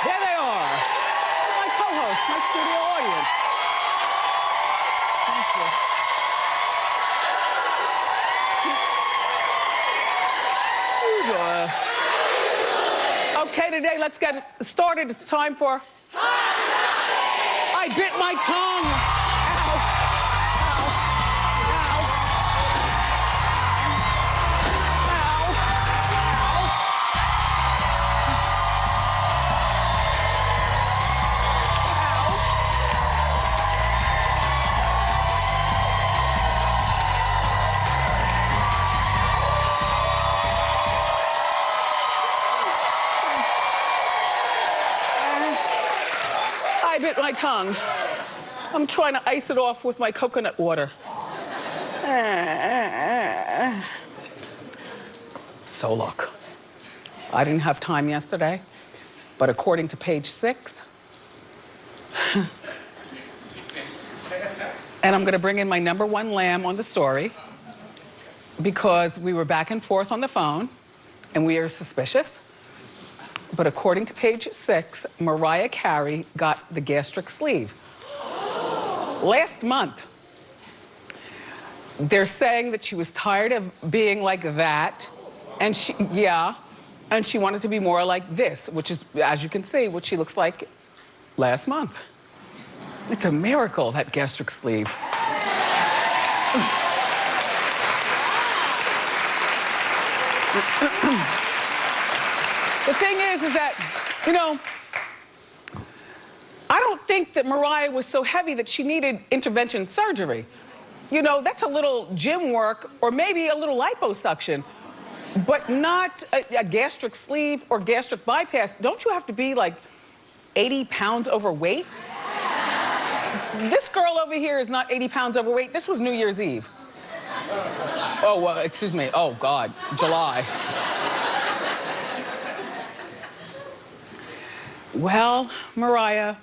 There they are. My co-hosts, my studio audience. Thank you. Okay, today, let's get started. It's time for... I bit my tongue. Ow. Ow. I bit my tongue. I'm trying to ice it off with my coconut water. So look, I didn't have time yesterday, but according to page 6, and I'm gonna bring in my #1 lamb on the story because we were back and forth on the phone and we are suspicious. But according to page 6, Mariah Carey got the gastric sleeve last month. They're saying that she was tired of being like that, and she wanted to be more like this, which is, as you can see, what she looks like last month. It's a miracle, that gastric sleeve. The thing is that, you know, I don't think that Mariah was so heavy that she needed intervention surgery. You know, that's a little gym work or maybe a little liposuction, but not a gastric sleeve or gastric bypass. Don't you have to be like 80 pounds overweight? This girl over here is not 80 pounds overweight. This was New Year's Eve. Oh, excuse me. Oh, God, July. Well, Mariah,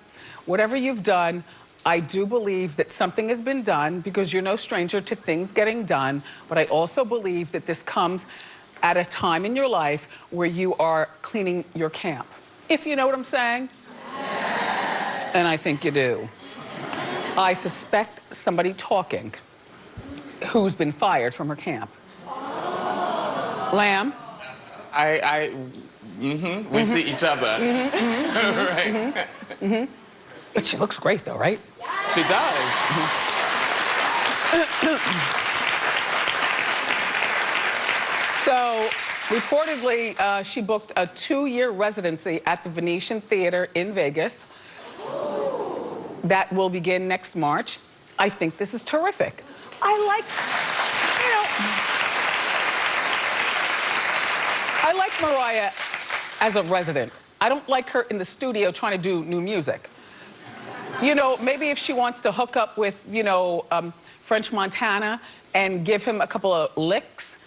whatever you've done, I do believe that something has been done because you're no stranger to things getting done, but I also believe that this comes at a time in your life where you are cleaning your camp. If you know what I'm saying? Yes. And I think you do. I suspect somebody talking who's been fired from her camp. Lamb? We see each other. Right. But she looks great though, right? She does. So, reportedly, she booked a 2-year residency at the Venetian Theater in Vegas. That will begin next March. I think this is terrific. I like Mariah as a resident. I don't like her in the studio trying to do new music. You know, maybe if she wants to hook up with, you know, French Montana and give him a couple of licks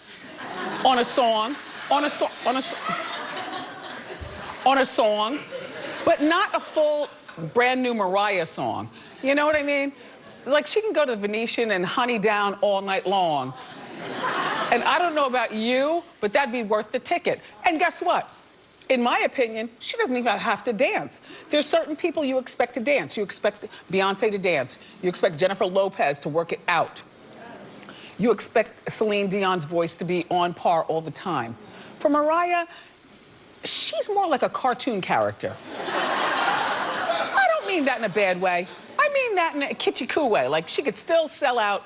on a song, but not a full brand new Mariah song. You know what I mean? Like, she can go to the Venetian and honey down all night long. And I don't know about you, but that'd be worth the ticket. And guess what? In my opinion, she doesn't even have to dance. There's certain people you expect to dance. You expect Beyonce to dance. You expect Jennifer Lopez to work it out. You expect Celine Dion's voice to be on par all the time. For Mariah, she's more like a cartoon character. I don't mean that in a bad way. I mean that in a kitschy-coo way. Like, she could still sell out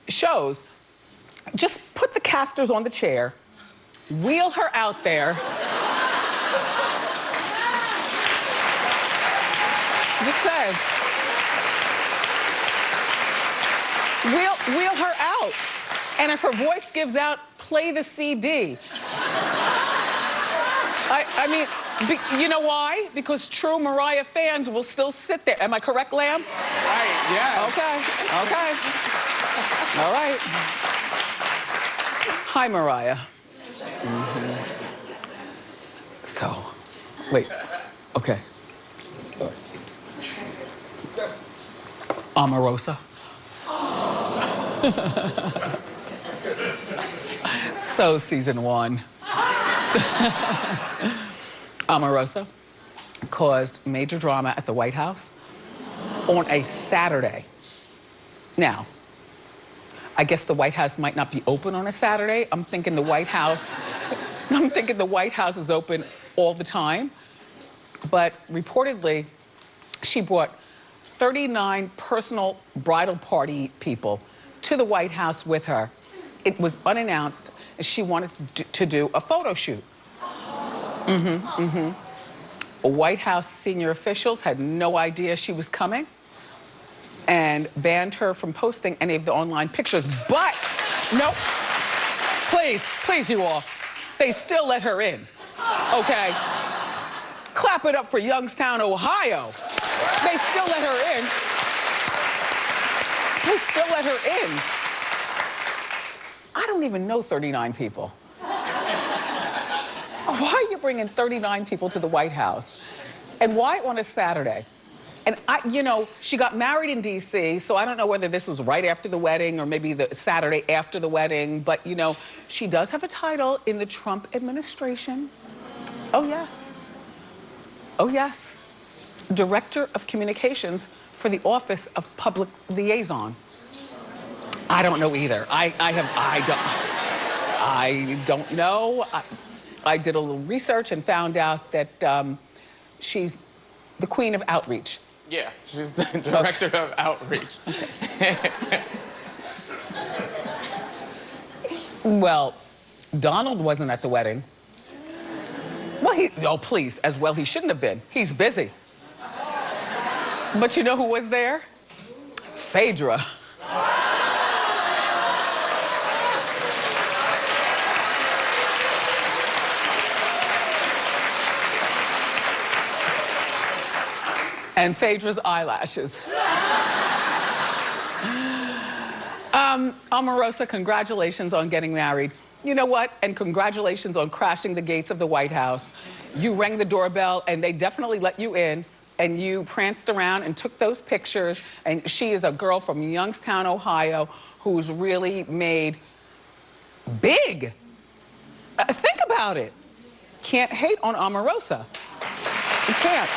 shows. Just put the casters on the chair, wheel her out there. Just say. Wheel her out. And if her voice gives out, play the CD. I mean, you know why? Because true Mariah fans will still sit there. Am I correct, Lamb? Right, yeah. Okay. All right. Hi, Mariah. So, wait, okay. Omarosa. So, season 1. Omarosa caused major drama at the White House on a Saturday. Now, I guess the White House might not be open on a Saturday. I'm thinking the White House is open all the time. But reportedly, she brought 39 personal bridal party people to the White House with her. It was unannounced, and she wanted to do a photo shoot. White House senior officials had no idea she was coming and banned her from posting any of the online pictures. But, nope, please you all, they still let her in, okay? Clap it up for Youngstown, Ohio. They still let her in. They still let her in. I don't even know 39 people. Why are you bringing 39 people to the White House? And why on a Saturday? And she got married in DC, so I don't know whether this was right after the wedding or maybe the Saturday after the wedding, but she does have a title in the Trump administration. Oh yes. Oh yes. Director of Communications for the Office of Public Liaison. I don't know either. I don't know. I did a little research and found out that she's the queen of outreach. Yeah, she's the director of outreach. Okay. Well, Donald wasn't at the wedding. Well, please, as well he shouldn't have been. He's busy. But you know who was there? Phaedra. And Phaedra's eyelashes. Omarosa, congratulations on getting married. You know what? And congratulations on crashing the gates of the White House. You rang the doorbell and they definitely let you in, and you pranced around and took those pictures. And she is a girl from Youngstown, Ohio, who's really made big. Think about it. Can't hate on Omarosa. You can't.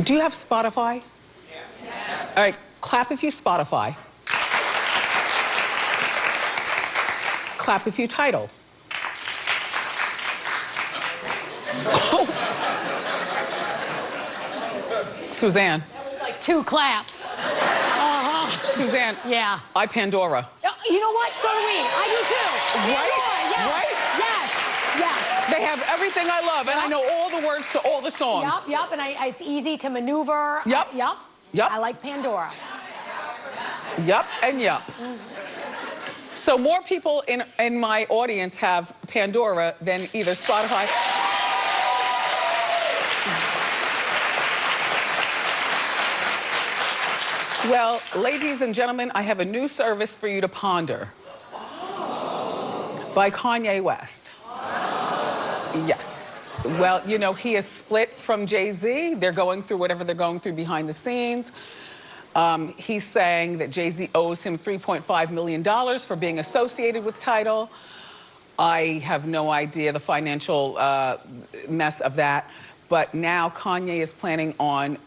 Do you have Spotify? Yeah. All right, clap if you Spotify. Clap if you Tidal. Suzanne. That was like 2 claps. Suzanne. Yeah. I Pandora. You know what? So do we. I do too. Right? Pandora, yes. Right? Yes. Yes. They have everything I love, and I know all the words to all the songs. Yep, and it's easy to maneuver. Yep. Yep. I like Pandora. Yup and yup. So more people in my audience have Pandora than either Spotify. Well, ladies and gentlemen, I have a new service for you to ponder. By Kanye West. Yes. Well, he is split from Jay-Z. They're going through whatever they're going through behind the scenes. He's saying that Jay-Z owes him $3.5 million for being associated with Tidal. I have no idea the financial mess of that. But now Kanye is planning on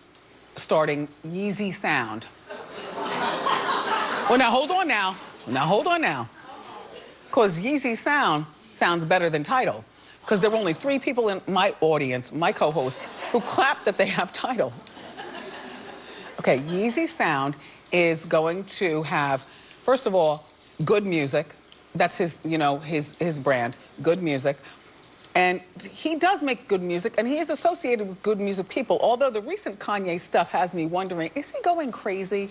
starting Yeezy Sound. Well, now hold on now. Because Yeezy Sound sounds better than Tidal. Because there were only 3 people in my audience, my co-hosts, who clapped that they have Tidal. Okay, Yeezy Sound is going to have, first of all, good music. That's his, his brand, good music. And he does make good music, and he is associated with good music people. Although the recent Kanye stuff has me wondering, is he going crazy?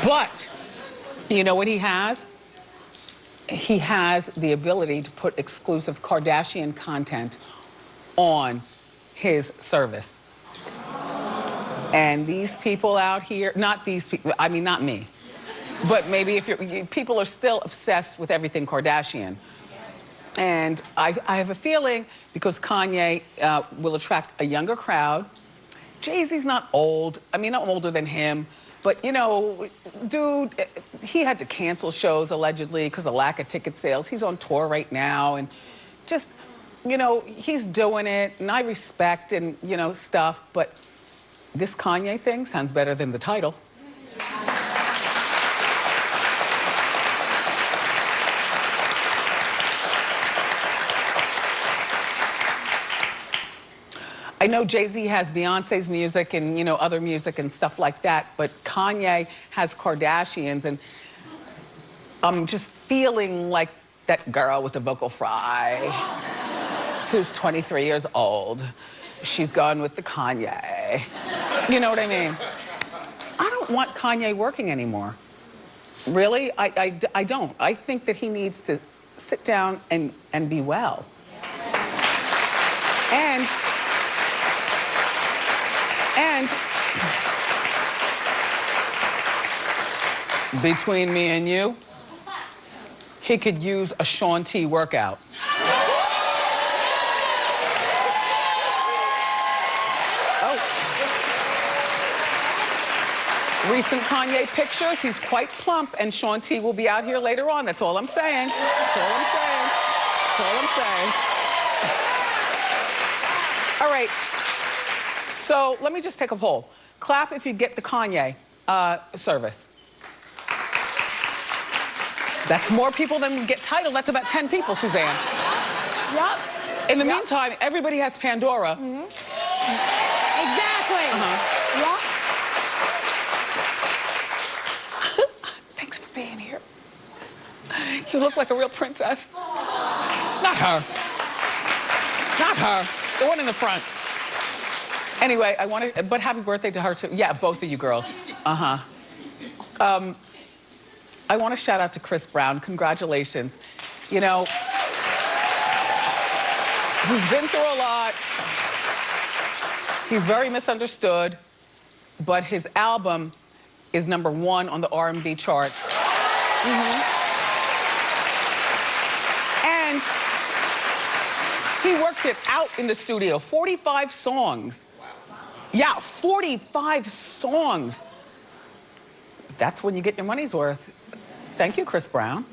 But, you know what he has? He has the ability to put exclusive Kardashian content on his service. And these people out here, not these people, I mean, not me. But maybe if people are still obsessed with everything Kardashian. And I have a feeling because Kanye will attract a younger crowd. Jay-Z's not old. I mean, I'm older than him. But, you know, dude, he had to cancel shows allegedly because of lack of ticket sales. He's on tour right now. And just, you know, he's doing it. And I respect and, you know, stuff. But this Kanye thing sounds better than the title. I know Jay-Z has Beyonce's music and, you know, other music and stuff like that, but Kanye has Kardashians, and I'm just feeling like that girl with the vocal fry who's 23 years old. She's gone with the Kanye. You know what I mean? I don't want Kanye working anymore. Really, I don't. I think that he needs to sit down and be well. And between me and you, he could use a Shaun T workout. Oh. Recent Kanye pictures, he's quite plump, and Shaun T will be out here later on. That's all I'm saying. That's all I'm saying. That's all I'm saying. All right. So let me just take a poll. Clap if you get the Kanye service. That's more people than get title. That's about 10 people, Suzanne. Yep. In the meantime, everybody has Pandora. Mm-hmm. Exactly. Yep. Thanks for being here. You look like a real princess. Not her. Not her. The one in the front. Anyway, but happy birthday to her too. Yeah, both of you girls. I want to shout out to Chris Brown. Congratulations. You know, he's been through a lot. He's very misunderstood, but his album is #1 on the R&B charts. And he worked it out in the studio. 45 songs. Yeah, 45 songs. That's when you get your money's worth. Thank you, Chris Brown.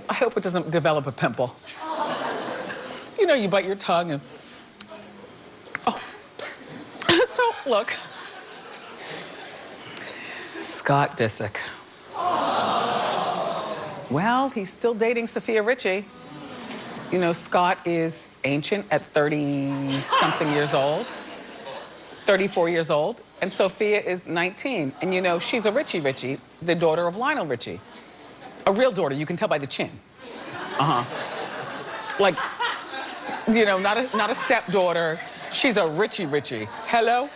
I hope it doesn't develop a pimple. You know, you bite your tongue and... Oh. So, look. Scott Disick. Well, he's still dating Sophia Richie. You know, Scott is ancient at 30-something years old, 34 years old, and Sophia is 19. And you know, she's a Richie, the daughter of Lionel Richie. A real daughter, you can tell by the chin. Like, you know, not a stepdaughter. She's a Richie. Hello?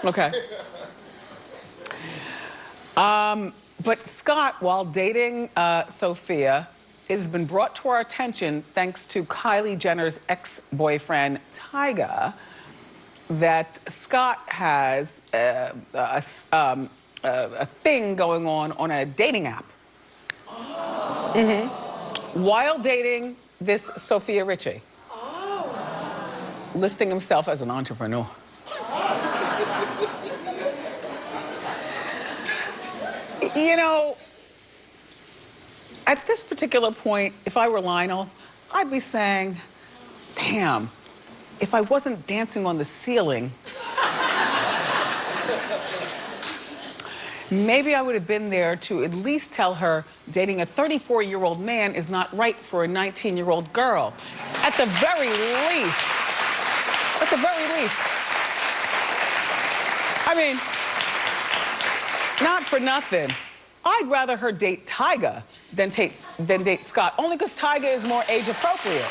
Okay. But Scott, while dating Sophia, it has been brought to our attention, thanks to Kylie Jenner's ex-boyfriend, Tyga, that Scott has a thing going on a dating app. While dating this Sophia Richie. Listing himself as an entrepreneur. You know, at this particular point, if I were Lionel, I'd be saying, damn, if I wasn't dancing on the ceiling, maybe I would have been there to at least tell her dating a 34-year-old man is not right for a 19-year-old girl. At the very least. At the very least. I mean, not for nothing. I'd rather her date Tyga than date Scott, only because Tyga is more age appropriate.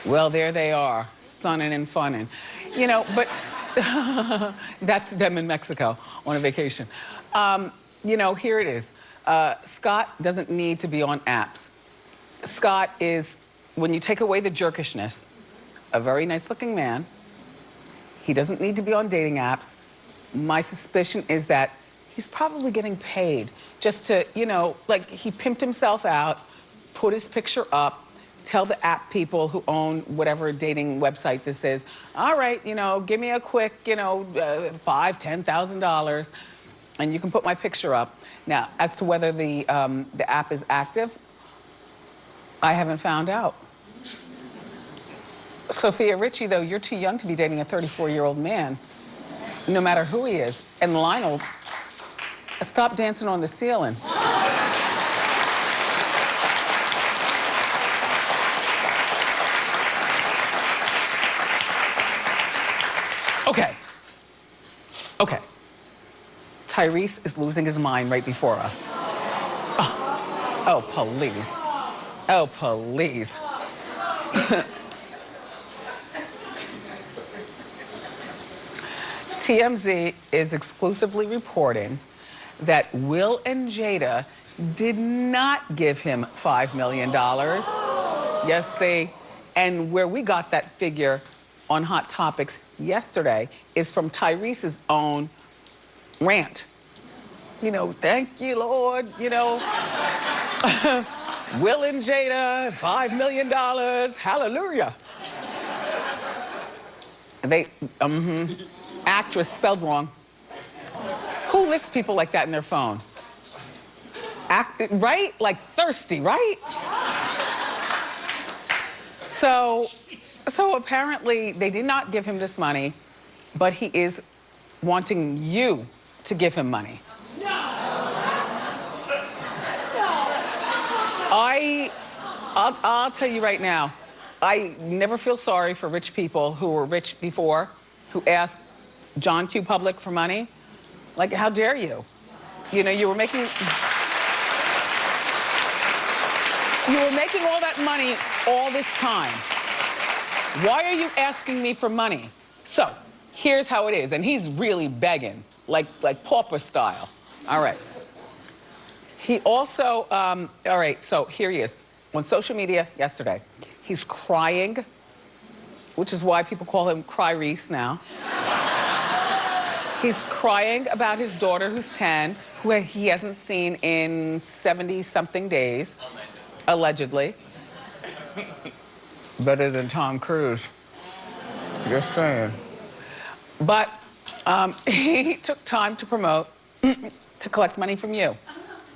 Well, there they are, sunning and funning. You know, but that's them in Mexico on a vacation. You know, here it is. Scott doesn't need to be on apps. Scott is, when you take away the jerkishness, a very nice-looking man. He doesn't need to be on dating apps. My suspicion is that he's probably getting paid just to, you know, like he pimped himself out, put his picture up, tell the app people who own whatever dating website this is, all right, you know, give me a quick, you know, $5,000, $10,000, and you can put my picture up. Now, as to whether the app is active, I haven't found out. Sophia Richie, though, you're too young to be dating a 34-year-old man, no matter who he is. And Lionel, stop dancing on the ceiling. Okay. Okay. Tyrese is losing his mind right before us. Oh, please. Oh, please. TMZ is exclusively reporting that Will and Jada did not give him $5 million. Yes, see? And where we got that figure on Hot Topics yesterday is from Tyrese's own rant. You know, thank you, Lord, you know. Will and Jada, $5 million, hallelujah. They, actress spelled wrong. Who lists people like that in their phone? Right? Like thirsty, right? So apparently they did not give him this money, but he is wanting you to give him money. No. I'll tell you right now, I never feel sorry for rich people who were rich before, who asked John Q. Public for money. Like, how dare you? You know, you were making all that money all this time. Why are you asking me for money? So, here's how it is, and he's really begging, like pauper style. All right. He also, all right, so here he is. On social media yesterday, he's crying, which is why people call him Cry-Reese now. He's crying about his daughter, who's 10, who he hasn't seen in 70-something days, allegedly. Better than Tom Cruise. Just saying. But he took time to promote, to collect money from you,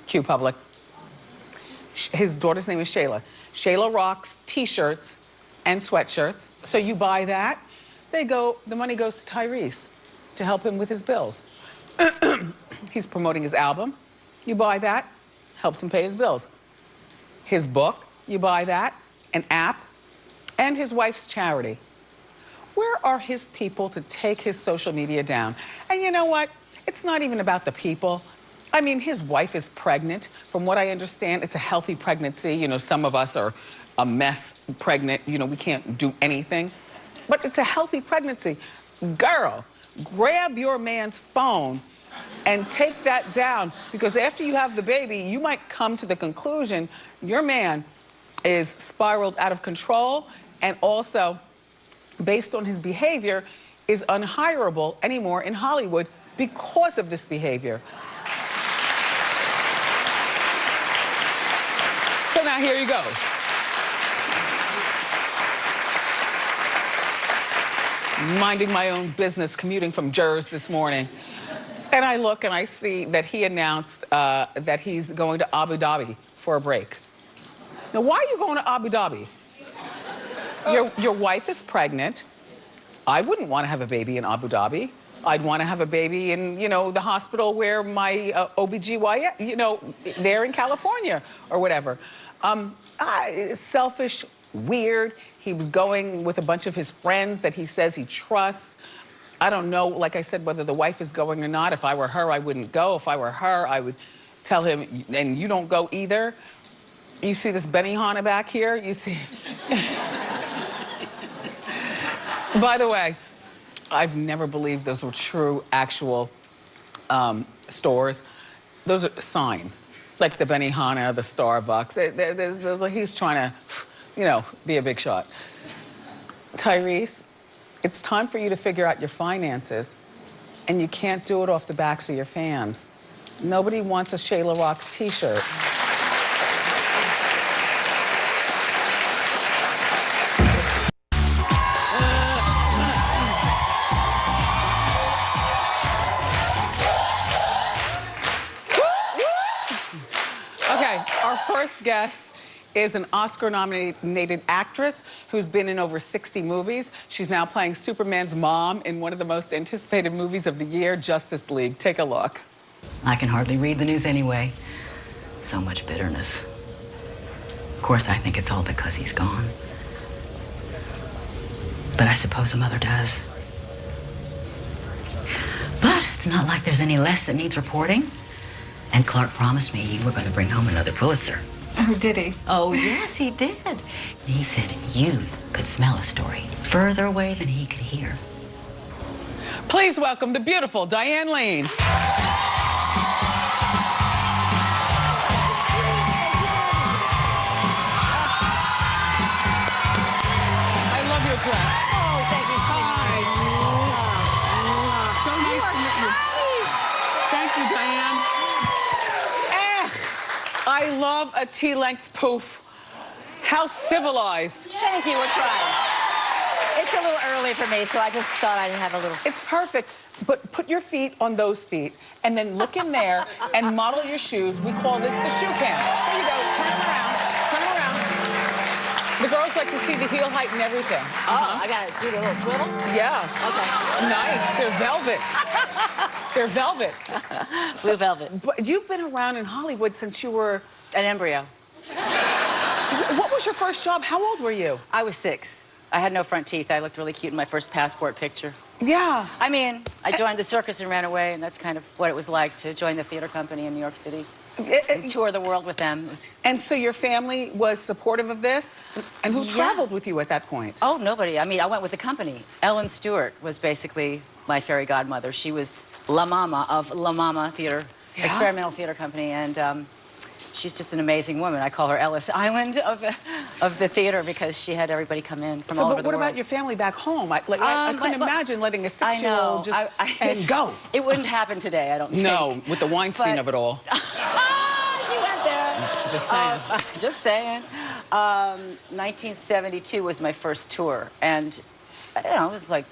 Q Public. His daughter's name is Shayla. Shayla rocks t-shirts and sweatshirts. So you buy that, the money goes to Tyrese to help him with his bills. He's promoting his album. You buy that, helps him pay his bills. His book, you buy that, an app, and his wife's charity. Where are his people to take his social media down? And you know what? It's not even about the people. I mean, his wife is pregnant. From what I understand, it's a healthy pregnancy. You know, some of us are a mess pregnant. You know, we can't do anything. But it's a healthy pregnancy. Girl, grab your man's phone and take that down, because after you have the baby, you might come to the conclusion your man is spiraled out of control, and also, based on his behavior, is unhireable anymore in Hollywood because of this behavior. So now here he goes. Minding my own business, commuting from Jersey this morning. And I look and I see that he announced that he's going to Abu Dhabi for a break. Now, why are you going to Abu Dhabi? Your wife is pregnant. I wouldn't want to have a baby in Abu Dhabi. I'd want to have a baby in, you know, the hospital where my OBGYN, you know, there in California or whatever. Selfish, weird. He was going with a bunch of his friends that he says he trusts. I don't know, like I said, whether the wife is going or not. If I were her, I wouldn't go. If I were her, I would tell him, and you don't go either. You see this Benihana back here? You see? By the way, I've never believed those were true, actual stores. Those are signs, like the Benihana, the Starbucks. He's trying to, you know, be a big shot. Tyrese, it's time for you to figure out your finances, and you can't do it off the backs of your fans. Nobody wants a Shayla Rocks t-shirt. Okay, our first guest is an Oscar-nominated actress who's been in over 60 movies. She's now playing Superman's mom in one of the most anticipated movies of the year, Justice League. Take a look. I can hardly read the news anyway. So much bitterness. Of course, I think it's all because he's gone. But I suppose a mother does. But it's not like there's any less that needs reporting. And Clark promised me you were going to bring home another Pulitzer. Oh, did he? Oh, yes, he did. He said you could smell a story further away than he could hear. Please welcome the beautiful Diane Lane. I love your dress. Oh, thank you, sweetheart. So nice to meet you. Thank you, Diane. I love a T-length poof. How civilized. Thank you, we're trying. It's a little early for me, so I just thought I'd have a little... It's perfect, but put your feet on those feet and then look in there and model your shoes. We call this the shoe cam. There you go, turn them around, turn them around. The girls like to see the heel height and everything. Oh, I gotta do the little swivel? Yeah. Okay. Nice, they're velvet. They're velvet. Blue velvet. But you've been around in Hollywood since you were... An embryo. What was your first job? How old were you? I was 6. I had no front teeth. I looked really cute in my first passport picture. Yeah. I mean, I joined the circus and ran away, and that's kind of what it was like to join the theater company in New York City. And tour the world with them. And so your family was supportive of this? And who traveled with you at that point? Oh, nobody. I mean, I went with the company. Ellen Stewart was basically my fairy godmother. She was La Mama of La Mama Theater, experimental theater company, and she's just an amazing woman. I call her Ellis Island of the theater because she had everybody come in from all over the world. What about your family back home? I couldn't imagine letting a 6-year-old just and go. It wouldn't happen today, I don't think. No, with the Weinstein of it all. She went there. Just saying. Just saying. 1972 was my first tour, and you know, it was like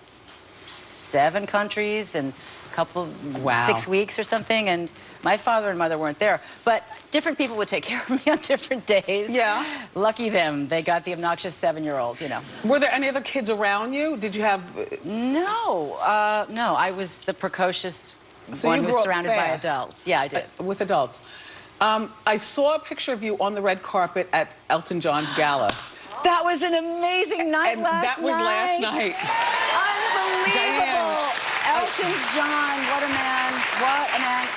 7 countries and a couple, 6 weeks or something, and my father and mother weren't there, but different people would take care of me on different days. Yeah. Lucky them. They got the obnoxious 7-year-old, you know. Were there any other kids around you? Did you have... No, no. I was the precocious one who was surrounded by adults. Yeah, I did. With adults. I saw a picture of you on the red carpet at Elton John's gala. That was an amazing night That was last night. Unbelievable. Elton John, what a man, what a man.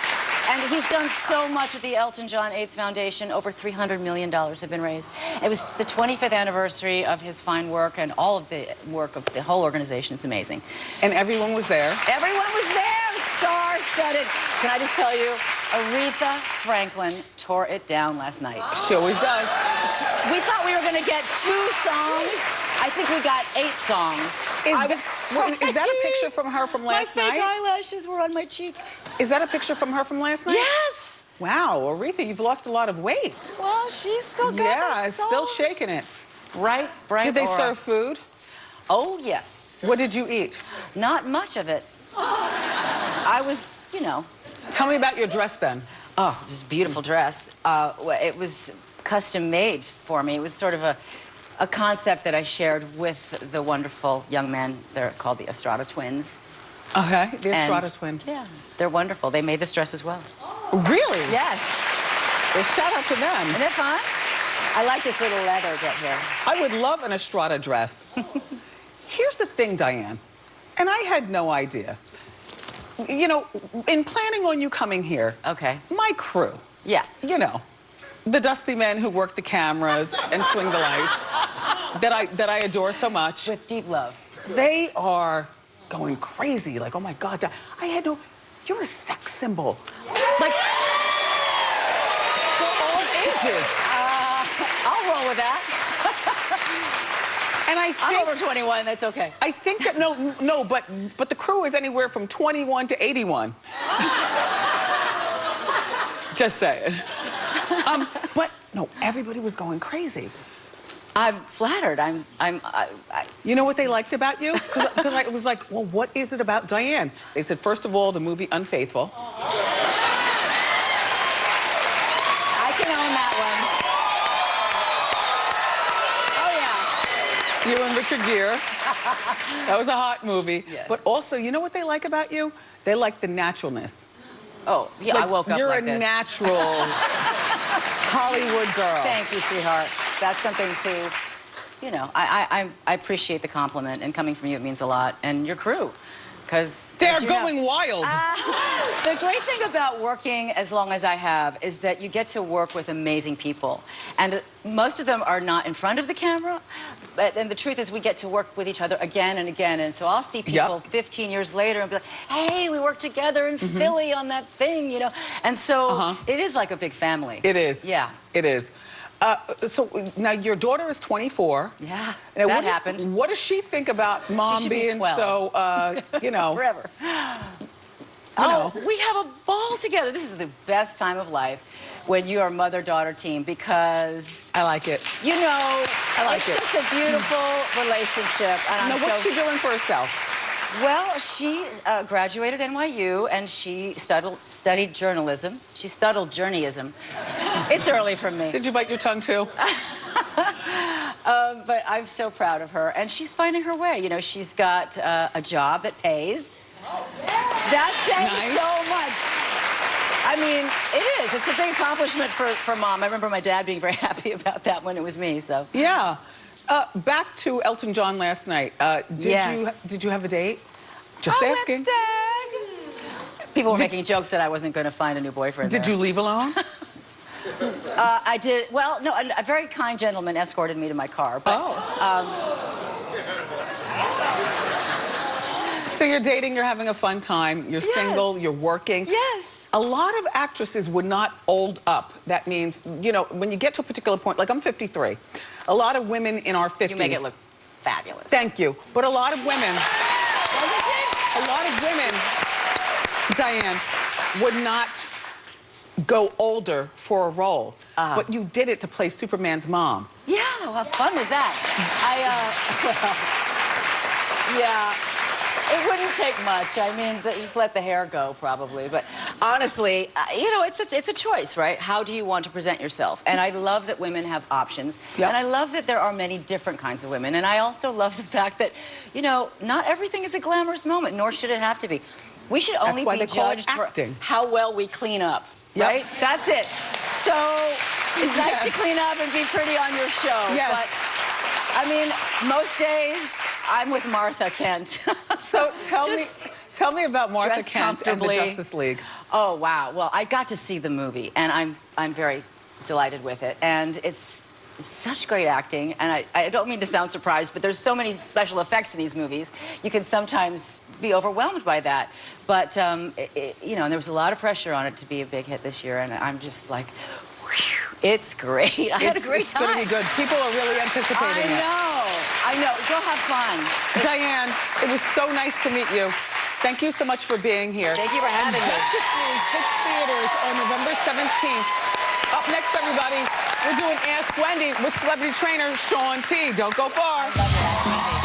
And he's done so much with the Elton John AIDS Foundation. Over $300 million have been raised. It was the 25th anniversary of his fine work, and all of the work of the whole organization. It's amazing. And everyone was there? Everyone was there, star-studded. Can I just tell you, Aretha Franklin tore it down last night. She always does. We thought we were going to get 2 songs. I think we got 8 songs. Is that a picture from her from last night? My fake eyelashes were on my cheek. Is that a picture from her from last night? Yes! Wow, Aretha, you've lost a lot of weight. Well, she's still got Yeah, still shaking it. Bright Did they aura. serve food? Oh, yes. What did you eat? Not much of it. I was, you know. Tell me about your dress then. Oh, it was a beautiful dress. It was custom made for me. It was sort of a concept that I shared with the wonderful young men. They're called the Estrada Twins. Okay, the Estrada Twins. Yeah, they're wonderful. They made this dress as well. Really? Yes. Well, shout out to them. Isn't it fun? I like this little leather bit here. I would love an Estrada dress. Here's the thing, Diane, and I had no idea. You know, in planning on you coming here, okay, my crew, yeah, you know, the dusty men who work the cameras and swing the lights that I adore so much. with deep love. They are going crazy. Like, oh my God, I had no, you're a sex symbol. Like, for all ages. I'll roll with that. And I I'm think over 21, that's okay. I think that no, but the crew is anywhere from 21 to 81. Just saying. But no, everybody was going crazy. I'm flattered. You know what they liked about you? Because I was like, well, what is it about Diane? They said, first of all, the movie Unfaithful. I can own that one. Oh, yeah. You and Richard Gere. That was a hot movie. Yes. But also, you know what they like about you? They like the naturalness. Oh, yeah, Like, I woke up you're like a this. natural Hollywood girl. Thank you, sweetheart. That's something to, you know, I appreciate the compliment, and coming from you, it means a lot. And your crew, because They're going wild. The great thing about working as long as I have is that you get to work with amazing people. And most of them are not in front of the camera, and the truth is we get to work with each other again and again. And so I'll see people 15 years later and be like, hey, we worked together in Philly on that thing, you know? And so it is like a big family. It is. Yeah. It is. So now your daughter is 24. Yeah, Now, that happened. What does she think about mom should be being 12. so, you know? Forever. know. We have a ball together. This is the best time of life when you are mother-daughter team, because I like it. you know, like it's it. just a beautiful relationship. And Now, I'm what's so, she doing for herself? Well, she graduated NYU, and she studied journalism. She studied journeyism. It's early for me. Did you bite your tongue, too? But I'm so proud of her. And she's finding her way. You know, she's got a job that pays. That's saying so much. I mean, it is. It's a big accomplishment for Mom. I remember my dad being very happy about that when it was me, so. Yeah. Back to Elton John last night. Did you have a date? Just asking. Stag. People were making jokes that I wasn't going to find a new boyfriend Did there. you leave alone? I did. Well, no, a very kind gentleman escorted me to my car. But, So you're dating, you're having a fun time, you're single, you're working. Yes. A lot of actresses would not old up. That means, you know, when you get to a particular point, like I'm 53, a lot of women in our 50s. You make it look fabulous. Thank you. But a lot of women, Diane, would not go older for a role. But you did it to play Superman's mom. Yeah, how fun was that? Yeah. It wouldn't take much. I mean, just let the hair go, probably. But honestly, you know, it's a choice, right? How do you want to present yourself? And I love that women have options. Yep. And I love that there are many different kinds of women. And I also love the fact that, you know, not everything is a glamorous moment, nor should it have to be. We should only why be they call it judged for acting. how well we clean up, Yep. right? That's it. So it's nice to clean up and be pretty on your show. Yes. But, I mean, most days, I'm with Martha Kent. So tell me about Martha dress Kent and the comfortably. Justice League. Oh, wow. Well, I got to see the movie, and I'm very delighted with it. And it's such great acting, and I don't mean to sound surprised, but there's so many special effects in these movies. You can sometimes be overwhelmed by that. But, you know, and there was a lot of pressure on it to be a big hit this year, and I'm just like, whew, it's great. I had a great time. It's going to be good. People are really anticipating it. I know. Go have fun. Diane, it was so nice to meet you. Thank you so much for being here. Thank you for having me. Justice League hits theaters on November 17th. Up next, everybody, we're doing Ask Wendy with celebrity trainer Shaun T. Don't go far. Love it.